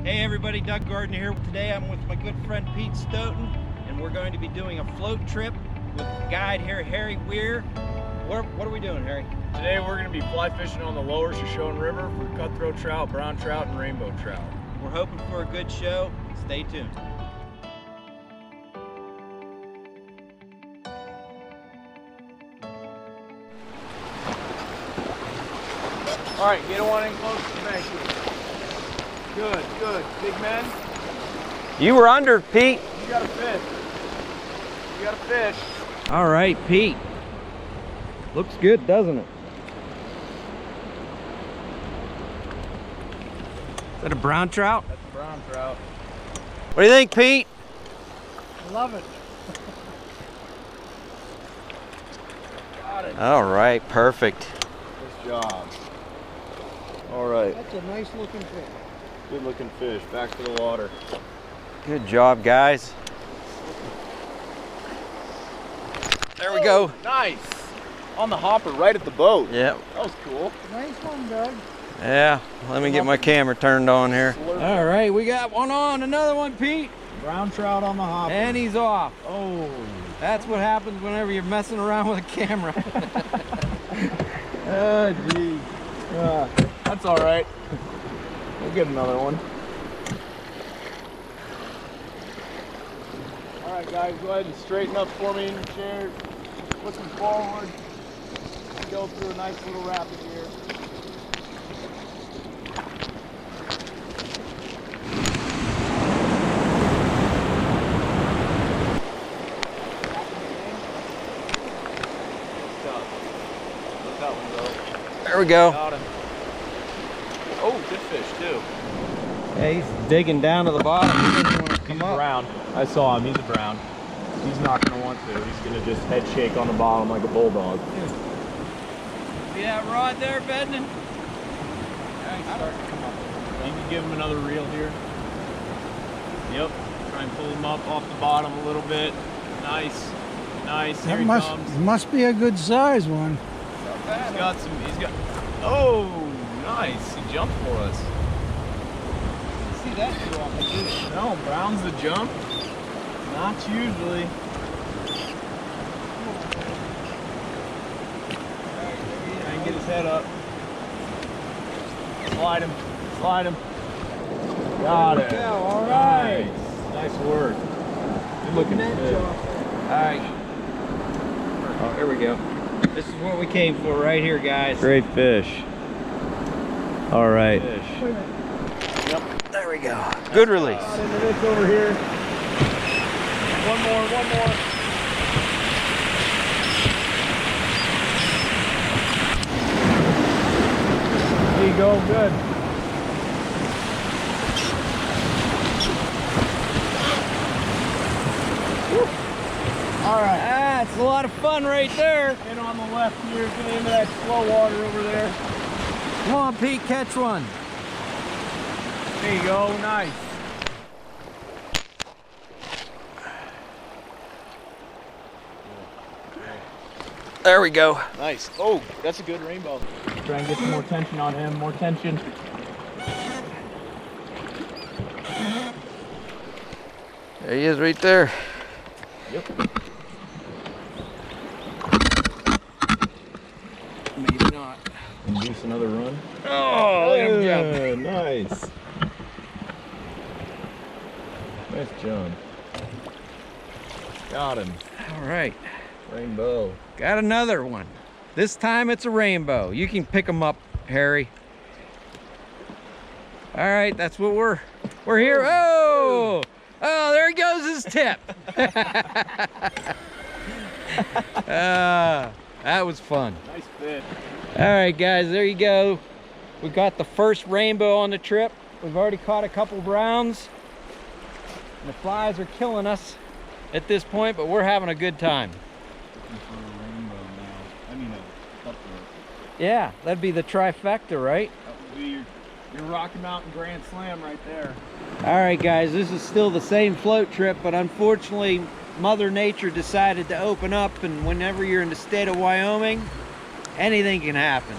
Hey everybody, Doug Gardner here. Today I'm with my good friend Pete Stoughton, and we're going to be doing a float trip with guide here, Harry Weir. What are we doing, Harry? Today we're going to be fly fishing on the lower Shoshone River for cutthroat trout, brown trout, and rainbow trout. We're hoping for a good show. Stay tuned. All right, get one in close to the bank here. Good, good. Big men, You were under, Pete. you got a fish. You got a fish. All right, Pete. Looks good, doesn't it? Is that a brown trout? That's a brown trout. What do you think, Pete? I love it. Got it. All right, perfect. Nice job. All right, That's a nice looking fish. good looking fish. Back to the water. Good job, guys. There we go. Nice. On the hopper, right at the boat. Yeah. That was cool. Nice one, Doug. Yeah, let me get my camera turned on here. Slurp. All right, we got one on, another one, Pete. Brown trout on the hopper. And he's off. Oh. That's what happens whenever you're messing around with a camera. Oh, geez. That's all right. We'll get another one. All right, guys, go ahead and straighten up for me in your chair. Looking forward. Go through a nice little rapid here. Let that one go. There we go. Got him. Oh, good fish too. Hey, he's digging down to the bottom. He doesn't want to come He's up. brown. I saw him. He's a brown. He's not going to want to. He's going to just head shake on the bottom like a bulldog. See that rod there, Bednan? Yeah, he's starting to come up. You can give him another reel here. Yep. Try and pull him up off the bottom a little bit. Nice. Nice. Here That he comes. must be a good size one. He's got some. He's got. Oh, nice. He jumped for us. See that too often, do they? No, brown's the jump. Not usually. Try and get his head up. Slide him. Slide him. Got it. Yeah, all right. Nice work. Good looking fish. All right. Oh, here we go. This is what we came for right here, guys. Great fish. All right. Yep. There we go. Good release. Got into this over here. One more, one more. There you go, good. Woo. All right. Ah, it's a lot of fun right there. And on the left here, get into that slow water over there. Come on, Pete, catch one. There you go, nice. There we go. Nice. Oh, that's a good rainbow. Try and get some more tension on him, more tension. There he is right there. Yep. Maybe not. Induce another run. Oh, look at him jump. Nice. Nice jump. Got him. All right. Rainbow. Got another one. This time it's a rainbow. You can pick them up, Harry. All right, that's what we're here. Oh, oh, there goes his tip. That was fun. Nice fish. All right, guys, there you go. We got the first rainbow on the trip. We've already caught a couple browns. The flies are killing us at this point, but we're having a good time. For a rainbow now. I mean a cutthroat. Yeah, that'd be the trifecta, right? That would be your Rocky Mountain Grand Slam right there. All right, guys, this is still the same float trip, but unfortunately, Mother Nature decided to open up, and whenever you're in the state of Wyoming, anything can happen.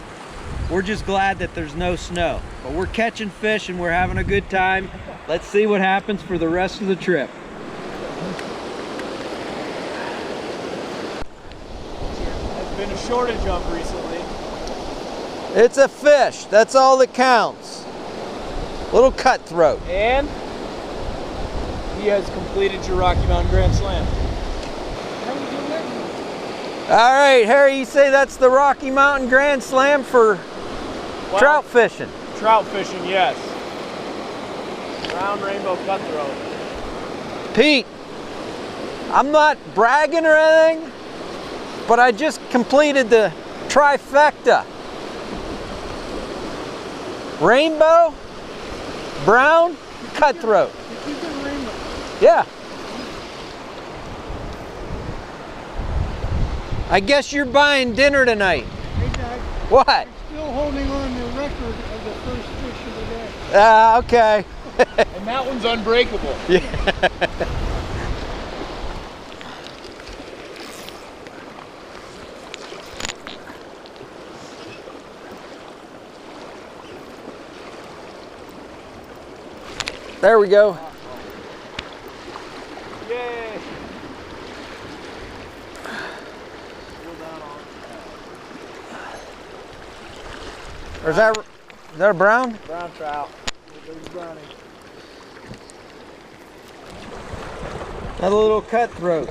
We're just glad that there's no snow, but we're catching fish and we're having a good time. Let's see what happens for the rest of the trip. There's been a shortage of recently. It's a fish. That's all that counts. Little cutthroat. And he has completed your Rocky Mountain Grand Slam. All right, Harry, you say that's the Rocky Mountain Grand Slam for trout fishing? Trout fishing, yes. Brown rainbow cutthroat. Pete, I'm not bragging or anything, but I just completed the trifecta. Rainbow, brown, cutthroat. You get rainbow. Yeah. I guess you're buying dinner tonight. Hey, Doug, What? I'm still holding on the record of the first fish of the day. Okay. And that one's unbreakable. Yeah. There we go. Yay! Is that a brown? Brown trout. There's brownie. Another little cutthroat.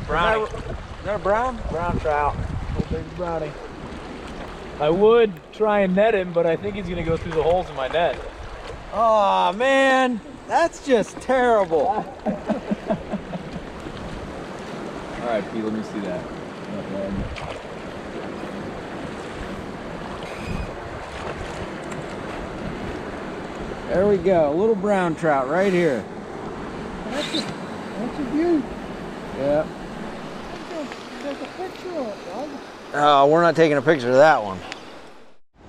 Brownie. Is that a brown? Brown trout. Little baby brownie. I would try and net him, but I think he's gonna go through the holes in my net. Oh man, that's just terrible. All right, Pete, let me see that. There we go, a little brown trout right here. That's a view. Yeah. Take a picture of it, Doug. Oh, we're not taking a picture of that one.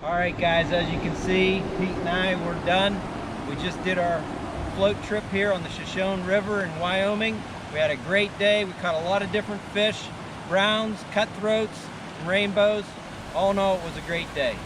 All right, guys, as you can see, Pete and I, we're done. We just did our float trip here on the Shoshone River in Wyoming. We had a great day. We caught a lot of different fish, browns, cutthroats, and rainbows. All in all, it was a great day.